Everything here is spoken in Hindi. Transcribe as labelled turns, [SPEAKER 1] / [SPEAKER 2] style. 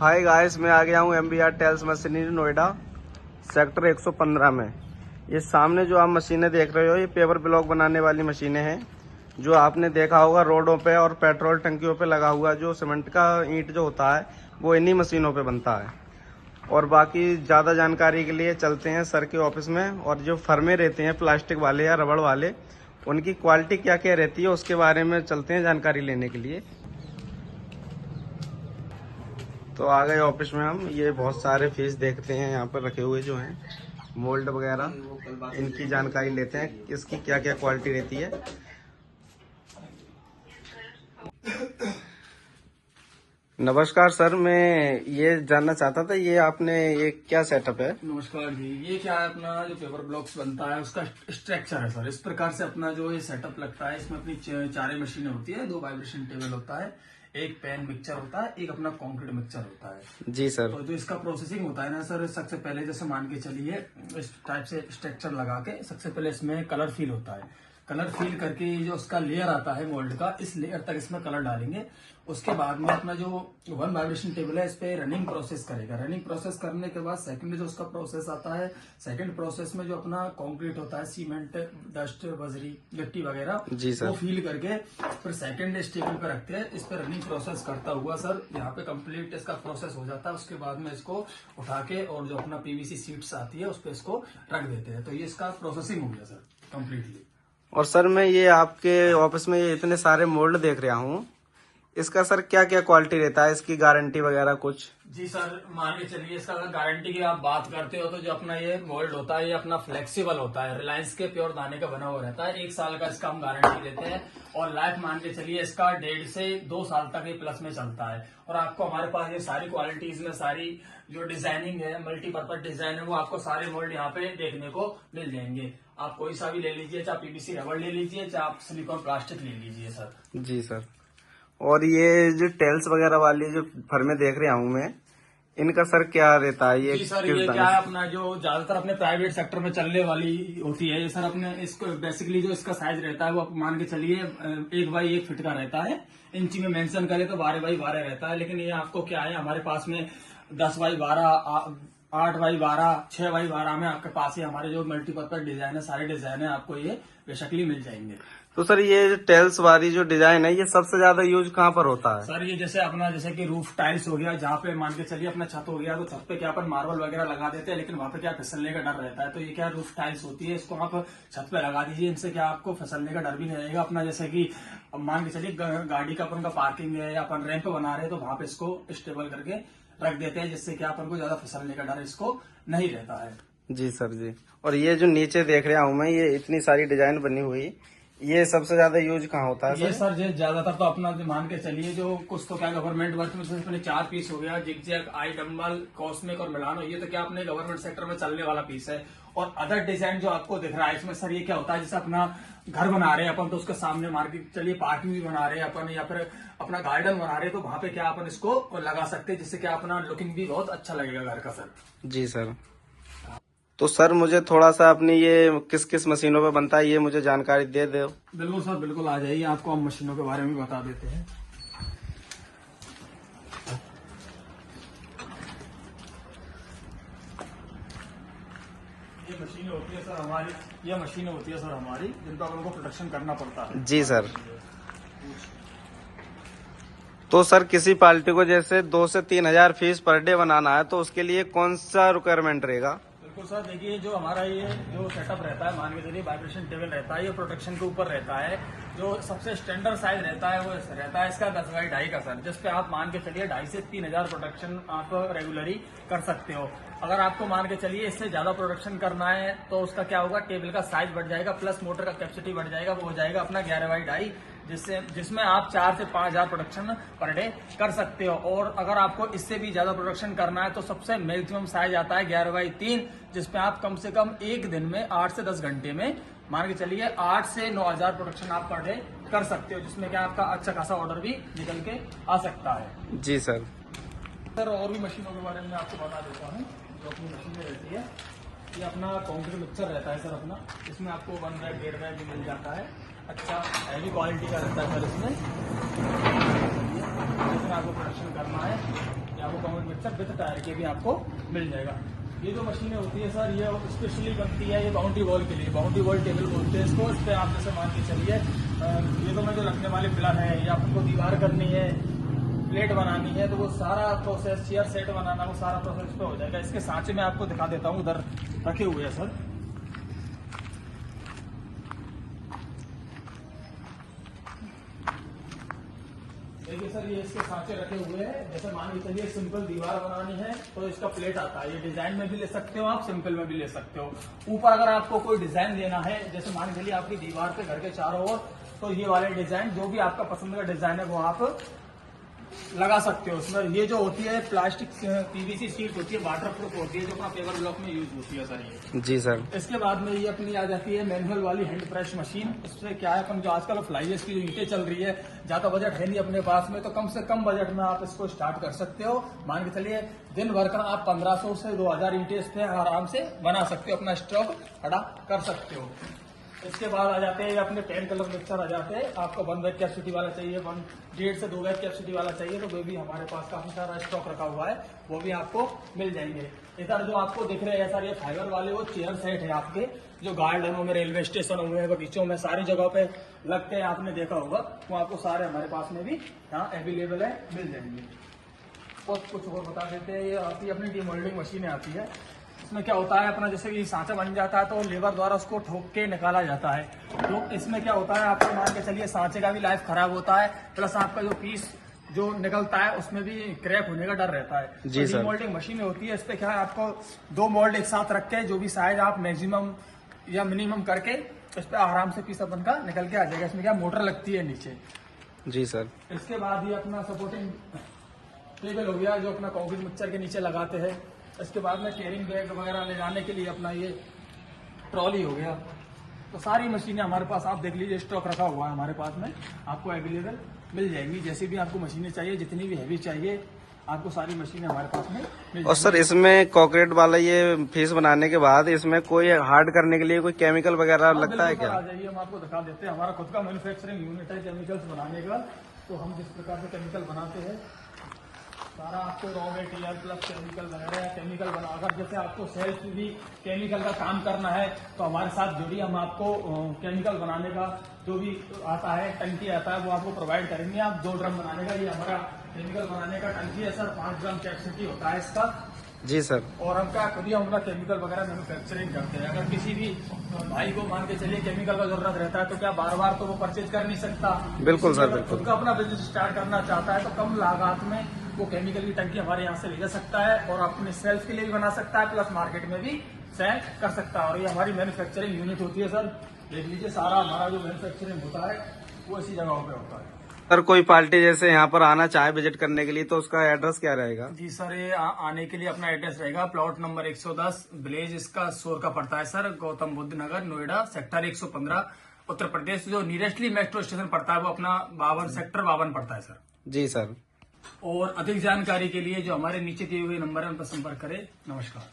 [SPEAKER 1] हाय गाइस, मैं आ गया हूँ MBR tiles machinery Noida sector 115 में। ये सामने जो आप मशीनें देख रहे हो ये पेपर ब्लॉक बनाने वाली मशीनें हैं। जो आपने देखा होगा रोडों पे और पेट्रोल टंकियों पे लगा हुआ जो सीमेंट का ईंट जो होता है वो इन्हीं मशीनों पे बनता है। और बाकी ज़्यादा जानकारी के लिए चलते हैं सर के ऑफिस में। और जो फर्मे रहते हैं प्लास्टिक वाले या रबड़ वाले, उनकी क्वालिटी क्या क्या रहती है उसके बारे में चलते हैं जानकारी लेने के लिए। तो आ गए ऑफिस में हम। ये बहुत सारे फीस देखते हैं यहाँ पर रखे हुए जो हैं, मोल्ड वगैरह, इनकी जानकारी लेते हैं इसकी क्या क्या क्वालिटी रहती है। नमस्कार सर, मैं ये जानना चाहता था ये आपने ये क्या सेटअप है?
[SPEAKER 2] नमस्कार जी। ये क्या है, अपना जो पेपर ब्लॉक्स बनता है उसका स्ट्रक्चर है सर। इस प्रकार से अपना जो ये सेटअप लगता है, इसमें अपनी चारे मशीनें होती है, 2 वाइब्रेशन टेबल होता है, एक पेन मिक्सचर होता है, एक अपना कंक्रीट मिक्सचर होता है।
[SPEAKER 1] जी सर।
[SPEAKER 2] तो जो इसका प्रोसेसिंग होता है ना सर, सबसे पहले जैसे मान के चलिए इस टाइप से स्ट्रक्चर लगा के सबसे पहले इसमें कलर फिल होता है। कलर फिल करके जो उसका लेयर आता है मोल्ड का, इस लेयर तक इसमें कलर डालेंगे। उसके बाद में अपना जो 1 वाइब्रेशन टेबल है इस पे रनिंग प्रोसेस करेगा। रनिंग प्रोसेस करने के बाद सेकंड जो उसका प्रोसेस आता है, सेकंड प्रोसेस में जो अपना कंक्रीट होता है, सीमेंट, डस्ट, बजरी, गिट्टी वगैरह, वो फील करके फिर सेकंड स्टेबल पे रखते हैं। इस पर रनिंग प्रोसेस करता हुआ सर यहाँ पे कंप्लीट इसका प्रोसेस हो जाता है। उसके बाद में इसको उठा के और जो अपना PVC सीट्स आती है उस पर इसको रख देते हैं। तो ये इसका प्रोसेसिंग हो गया सर कम्प्लीटली।
[SPEAKER 1] और सर मैं ये आपके ऑफिस में ये इतने सारे मोल्ड देख रहा हूँ, इसका सर क्या क्या क्वालिटी रहता है, इसकी गारंटी वगैरह कुछ?
[SPEAKER 2] जी सर, मान के चलिए इसका अगर गारंटी की आप बात करते हो तो जो अपना ये मोल्ड होता है ये अपना फ्लेक्सिबल होता है, रिलायंस के प्योर दाने का बना हुआ रहता है। 1 साल का इसका हम गारंटी देते हैं और लाइफ मान के चलिए इसका 1.5 से 2 साल तक ये प्लस में चलता है। और आपको हमारे पास ये सारी क्वालिटीज में सारी जो डिजाइनिंग है, मल्टीपर्पज डिजाइन है, वो आपको सारे मोल्ड यहाँ पे देखने को मिल जाएंगे। आप कोई सा भी ले लीजिए, चाहे PVC रबड़ ले लीजिए, चाहे आप सिलिकॉन प्लास्टिक ले लीजिए सर।
[SPEAKER 1] जी सर। और ये जो टेल्स वगैरह वाली जो फर्में देख रहा हूँ मैं, इनका सर क्या रहता है? ये
[SPEAKER 2] जी सर, ये क्या है, अपना जो ज्यादातर अपने प्राइवेट सेक्टर में चलने वाली होती है ये सर। अपने इसको बेसिकली जो इसका साइज रहता है वो आप मान के चलिए 1 बाई 1 फीट का रहता है। इंची में मेंशन करें तो 12 बाई 12 रहता है। लेकिन ये आपको क्या है, हमारे पास में 10 बाई 12, 8 बाई 12, 6 बाई 12 में आपके पास ही हमारे जो मल्टीपर्पज डिजाइन है, सारे डिजाइन है आपको ये बेशकली मिल जाएंगे।
[SPEAKER 1] तो सर ये जो टेल्स वाली जो डिजाइन है ये सबसे ज्यादा यूज कहाँ पर होता है?
[SPEAKER 2] सर ये जैसे कि रूफ टाइल्स हो गया, जहाँ पे मान के चलिए अपना छत हो गया, तो छत पे क्या अपन मार्बल वगैरह लगा देते हैं, लेकिन वहाँ पे क्या फिसलने का डर रहता है। तो ये क्या रूफ टाइल्स होती है, इसको आप छत पे लगा दीजिए, इनसे क्या आपको फिसलने का डर भी नहीं रहेगा। अपना जैसे कि मान के चलिए गाड़ी का अपन का पार्किंग है या अपन रैंप बना रहे हैं, तो वहाँ पे इसको स्टेबल करके रख देते हैं, जिससे क्या अपन को ज्यादा फिसलने का डर इसको नहीं रहता है।
[SPEAKER 1] जी सर जी। और ये जो नीचे देख रहा हूँ मैं, ये इतनी सारी डिजाइन बनी हुई, ये सबसे ज्यादा यूज कहाँ होता है?
[SPEAKER 2] ये सर ज्यादातर तो अपना मान के चलिए जो कुछ तो क्या गवर्नमेंट वर्क में अपने 4 पीस हो गया, जिगजैग, आई डम्बल, कॉस्मिक और मिलानो। ये तो क्या अपने गवर्नमेंट सेक्टर में चलने वाला पीस है। और अदर डिजाइन जो आपको दिख रहा है इसमें सर, ये क्या होता है, जैसे अपना घर बना रहे हैं अपन, तो उसके सामने मार्केट चलिए पार्किंग भी बना रहे हैं अपन, या फिर अपना गार्डन बना रहे हैं, तो वहां पे क्या अपन इसको लगा सकते हैं, जिससे क्या अपना लुकिंग भी बहुत अच्छा लगेगा घर का सर।
[SPEAKER 1] जी सर। तो सर मुझे थोड़ा सा अपनी ये किस किस मशीनों पे बनता है ये मुझे जानकारी दे दो।
[SPEAKER 2] बिल्कुल सर, बिल्कुल आ जाइए, आपको हम मशीनों के बारे में बता देते हैं। ये मशीनें होती है सर हमारी, जिन पर अपन को प्रोडक्शन करना पड़ता है।
[SPEAKER 1] जी सर। तो सर किसी पार्टी को जैसे 2 से 3 हजार फीस पर डे बनाना है तो उसके लिए कौन सा रिक्वायरमेंट रहेगा?
[SPEAKER 2] बिल्कुल सर, देखिए जो हमारा ये जो सेटअप रहता है, मान के चलिए वाइब्रेशन टेबल रहता है, ये प्रोटेक्शन के ऊपर रहता है। जो सबसे स्टैंडर्ड साइज रहता है वो रहता है इसका 10 बाई 2.5 का सर, जिसपे आप मान के चलिए 2.5 से 3 हजार प्रोडक्शन आप रेगुलरली कर सकते हो। अगर आपको मान के चलिए इससे ज्यादा प्रोडक्शन करना है तो उसका क्या होगा, टेबल का साइज बढ़ जाएगा, प्लस मोटर का कैपेसिटी बढ़ जाएगा, वो हो जाएगा अपना 11 बाई 2.5, जिसमें आप 4 से 5 हजार प्रोडक्शन पर डे कर सकते हो। और अगर आपको इससे भी ज्यादा प्रोडक्शन करना है तो सबसे मैक्सिमम साइज आता है 11 बाई 3, जिसपे आप कम से कम एक दिन में 8 से 10 घंटे में मान के चलिए 8 से 9 हजार प्रोडक्शन आप पर डे कर सकते हो, जिसमें क्या आपका अच्छा खासा ऑर्डर भी निकल के आ सकता है।
[SPEAKER 1] जी सर।
[SPEAKER 2] सर और भी मशीनों के बारे में आपको बता देता हूँ। जो अपनी मशीनें रहती है, ये अपना कंक्रीट मिक्सचर रहता है सर अपना, इसमें आपको 1 बैग 1.5 बैग भी मिल जाता है। अच्छा हैवी क्वालिटी का रहता है सर इसमें आपको प्रोडक्शन करना है, या आपको कंक्रीट मिक्सर विद टायर के भी आपको मिल जाएगा। ये जो मशीनें होती है सर, ये स्पेशली बनती है ये बाउंड्री वॉल के लिए, बाउंड्री वॉल टेबल बोलते हैं इसको। इस पर आप जैसे मान के चलिए ये तो मैं जो रखने वाले पिलर है, या आपको दीवार करनी है, प्लेट बनानी है, तो वो सारा प्रोसेस, चेयर सेट बनाना, वो सारा प्रोसेस पे हो जाएगा। इसके सांचे में आपको दिखा देता हूँ, उधर रखे हुए हैं सर। देखिए सर, ये इसके सांचे रखे हुए हैं। जैसे मान के चलिए सिंपल दीवार बनानी है तो इसका प्लेट आता है, ये डिजाइन में भी ले सकते हो आप, सिंपल में भी ले सकते हो। ऊपर अगर आपको कोई डिजाइन देना है, जैसे मान के चलिए आपकी दीवार पे घर के चारों ओर, तो ये वाले डिजाइन जो भी आपका पसंद का डिजाइन है वो आप लगा सकते हो उसमें। ये जो होती है प्लास्टिक पीवीसी शीट होती है, वाटर प्रूफ होती है, जो अपना पेपर ब्लॉक में यूज होती है सर ये।
[SPEAKER 1] जी सर।
[SPEAKER 2] इसके बाद में ये अपनी आ जाती है मैनुअल वाली हैंड प्रेस मशीन। इससे क्या है, अपन जो आजकल फ्लाईएस की जो ईंटें चल रही है, ज्यादा बजट है नहीं अपने पास में, तो कम से कम बजट में आप इसको स्टार्ट कर सकते हो। मान के चलिए दिन भर का आप 1500 से 2000 ईंटें इस पे आराम से बना सकते हो, अपना स्टॉक खड़ा कर सकते हो। इसके बाद आ जाते हैं अपने 10 कलर मिक्सर आ जाते हैं। आपको 1 बैग कैपेसिटी वाला चाहिए, 1.5 से 2 बैग कैपेसिटी वाला चाहिए, तो वो भी हमारे पास काफी सारा स्टॉक रखा हुआ है, वो भी आपको मिल जाएंगे। इधर जो आपको दिख रहे हैं सर, ये फाइबर वाले वो चेयर सेट है आपके, जो गार्डनों में, रेलवे स्टेशनों में, बगीचों में, सारी जगहों पे लगते हैं, आपने देखा होगा। वो आपको सारे हमारे पास में भी यहाँ अवेलेबल है, मिल जाएंगे। और कुछ और बता देते हैं, ये आती है अपनी डीमोल्डिंग मशीनें आती है। इसमें क्या होता है, अपना जैसे कि सांचा बन जाता है तो लेबर द्वारा उसको ठोक के निकाला जाता है। तो इसमें क्या होता है, आपको मान के चलिए सांचे का भी लाइफ खराब होता है, प्लस आपका जो पीस जो निकलता है उसमें भी क्रैक होने का डर रहता है।
[SPEAKER 1] जी सर।
[SPEAKER 2] मोल्डिंग मशीन होती है, इस पे क्या है, आपको 2 मोल्ड एक साथ रख के जो भी साइज आप मैक्सिमम या मिनिमम करके इस पे आराम से पीस अपन का निकल के आ जाएगा। इसमें क्या मोटर लगती है नीचे।
[SPEAKER 1] जी सर।
[SPEAKER 2] इसके बाद ये अपना सपोर्टिंग टेबल हो गया, जो अपना कंक्रीट मिक्सचर के नीचे लगाते हैं। इसके बाद में कैरिंग बैग वगैरह ले जाने के लिए अपना ये ट्रॉली हो गया। तो सारी मशीनें हमारे पास, आप देख लीजिए, स्टॉक रखा हुआ है हमारे पास में, आपको अवेलेबल मिल जाएंगी। जैसी भी आपको मशीनें चाहिए, जितनी भी हैवी चाहिए, आपको सारी मशीनें हमारे पास में मिल
[SPEAKER 1] और सर इसमें कॉन्क्रीट वाला ये फीस बनाने के बाद इसमें कोई हार्ड करने के लिए कोई केमिकल वगैरह लगता है क्या?
[SPEAKER 2] आ जाइए, हम आपको दिखा देते हैं। हमारा खुद का मैन्युफैक्चरिंग यूनिट है केमिकल्स बनाने का। तो हम जिस प्रकार से केमिकल बनाते हैं, सारा आपको रॉ मटेरियल प्लस केमिकल वगैरह, केमिकल बना, अगर जैसे आपको सेल्फ भी केमिकल का काम करना है तो हमारे साथ जुड़िए, हम आपको केमिकल बनाने का जो भी आता है, टंकी आता है, वो आपको प्रोवाइड करेंगे। आप 2 ड्रम बनाने का, ये हमारा केमिकल बनाने का टंकी है सर, 5 ग्राम कैपेसिटी होता है इसका।
[SPEAKER 1] जी सर।
[SPEAKER 2] और हम क्या खुद ही अपना केमिकल वगैरह मैन्युफैक्चरिंग करते हैं। अगर किसी भी भाई को मान के चलिए केमिकल का जरूरत रहता है, तो क्या बार बार तो वो परचेज कर नहीं सकता।
[SPEAKER 1] बिल्कुल सर, बिल्कुल।
[SPEAKER 2] खुद का अपना बिजनेस स्टार्ट करना चाहता है तो कम लागत में वो केमिकल की टंकी हमारे यहाँ से ले जा सकता है, और अपने सेल्फ के लिए भी बना सकता है, प्लस मार्केट में भी सेल कर सकता है। और ये हमारी मैन्युफैक्चरिंग यूनिट होती है सर, देख लीजिए, सारा हमारा जो मैन्युफैक्चरिंग होता है वो इसी जगहों पे होता है।
[SPEAKER 1] सर कोई पार्टी जैसे यहाँ पर आना चाहे विजिट करने के लिए, तो उसका एड्रेस क्या रहेगा?
[SPEAKER 2] जी सर, ये आने के लिए अपना एड्रेस रहेगा, प्लॉट नंबर 110, विलेज इसका सोर का पड़ता है सर, गौतम बुद्ध नगर, नोएडा, सेक्टर 115, उत्तर प्रदेश। जो नियरेस्टली मेट्रो स्टेशन पड़ता है वो अपना 52 सेक्टर 52 पड़ता है सर।
[SPEAKER 1] जी सर।
[SPEAKER 2] और अधिक जानकारी के लिए जो हमारे नीचे दिए हुए नंबर है उन पर संपर्क करें। नमस्कार।